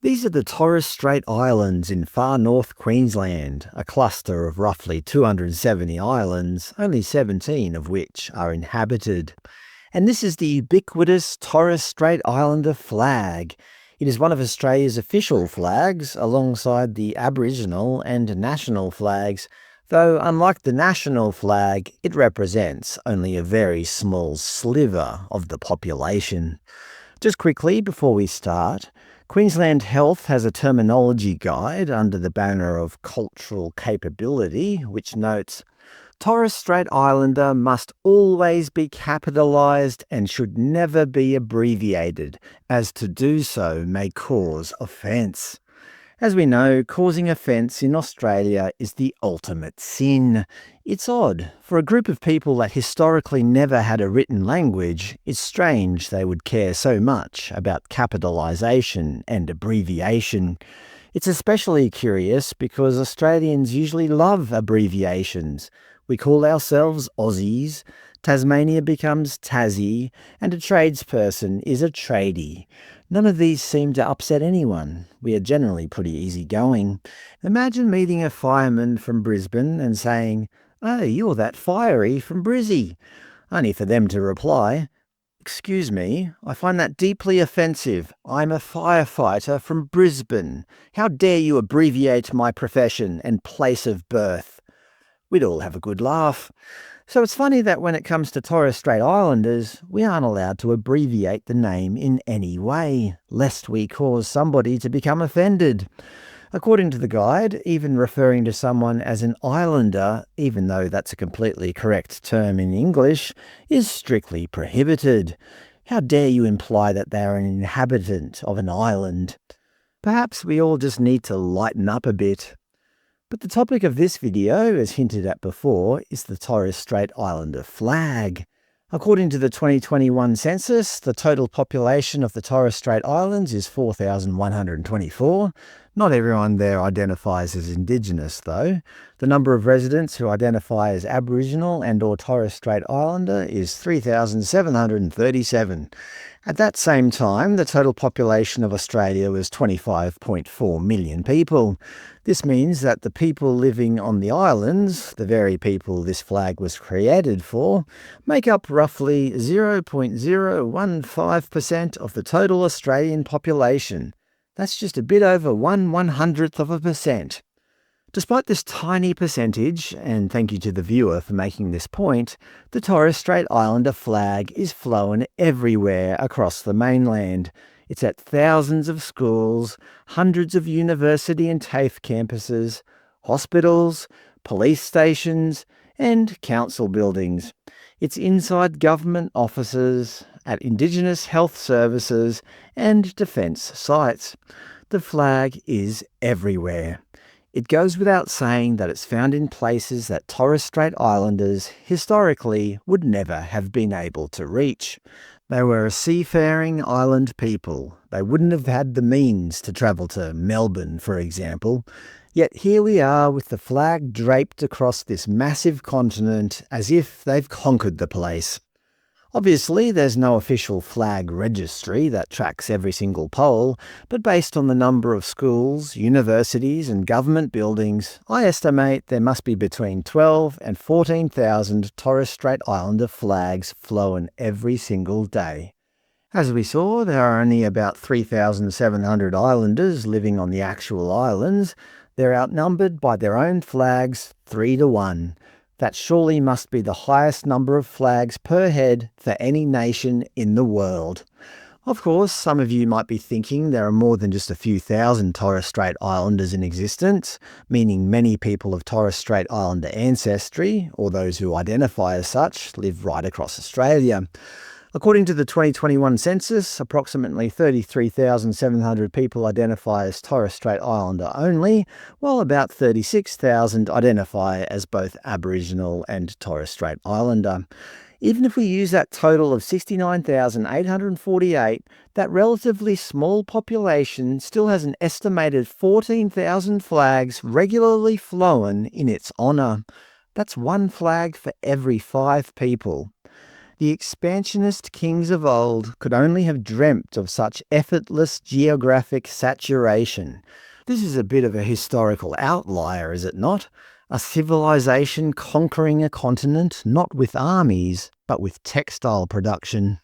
These are the Torres Strait Islands in far north Queensland, a cluster of roughly 270 islands, only 17 of which are inhabited. And this is the ubiquitous Torres Strait Islander flag. It is one of Australia's official flags, alongside the Aboriginal and national flags, though unlike the national flag, it represents only a very small sliver of the population. Just quickly before we start, Queensland Health has a terminology guide under the banner of cultural capability, which notes, Torres Strait Islander must always be capitalised and should never be abbreviated, as to do so may cause offence. As we know, causing offence in Australia is the ultimate sin. It's odd. For a group of people that historically never had a written language, it's strange they would care so much about capitalisation and abbreviation. It's especially curious because Australians usually love abbreviations. We call ourselves Aussies, Tasmania becomes Tassie, and a tradesperson is a tradie. None of these seem to upset anyone. We are generally pretty easygoing. Imagine meeting a fireman from Brisbane and saying, "Oh, you're that fiery from Brizzy," only for them to reply, "Excuse me, I find that deeply offensive. I'm a firefighter from Brisbane. How dare you abbreviate my profession and place of birth?" We'd all have a good laugh. So it's funny that when it comes to Torres Strait Islanders, we aren't allowed to abbreviate the name in any way, lest we cause somebody to become offended. According to the guide, even referring to someone as an islander, even though that's a completely correct term in English, is strictly prohibited. How dare you imply that they are an inhabitant of an island? Perhaps we all just need to lighten up a bit. But the topic of this video, as hinted at before, is the Torres Strait Islander flag. According to the 2021 census, the total population of the Torres Strait Islands is 4,124. Not everyone there identifies as Indigenous, though. The number of residents who identify as Aboriginal and/or Torres Strait Islander is 3,737. At that same time, the total population of Australia was 25.4 million people. This means that the people living on the islands, the very people this flag was created for, make up roughly 0.015% of the total Australian population. That's just a bit over 1/100th of a percent. Despite this tiny percentage, and thank you to the viewer for making this point, the Torres Strait Islander flag is flown everywhere across the mainland. It's at thousands of schools, hundreds of university and TAFE campuses, hospitals, police stations, and council buildings. It's inside government offices, at Indigenous health services, and defence sites. The flag is everywhere. It goes without saying that it's found in places that Torres Strait Islanders historically would never have been able to reach. They were a seafaring island people. They wouldn't have had the means to travel to Melbourne, for example. Yet here we are with the flag draped across this massive continent as if they've conquered the place. Obviously, there's no official flag registry that tracks every single pole, but based on the number of schools, universities and government buildings, I estimate there must be between 12 and 14,000 Torres Strait Islander flags flown every single day. As we saw, there are only about 3,700 islanders living on the actual islands. They're outnumbered by their own flags 3-1. That surely must be the highest number of flags per head for any nation in the world. Of course, some of you might be thinking there are more than just a few thousand Torres Strait Islanders in existence, meaning many people of Torres Strait Islander ancestry, or those who identify as such, live right across Australia. According to the 2021 census, approximately 33,700 people identify as Torres Strait Islander only, while about 36,000 identify as both Aboriginal and Torres Strait Islander. Even if we use that total of 69,848, that relatively small population still has an estimated 14,000 flags regularly flown in its honour. That's one flag for every 5 people. The expansionist kings of old could only have dreamt of such effortless geographic saturation. This is a bit of a historical outlier, is it not? A civilization conquering a continent not with armies, but with textile production.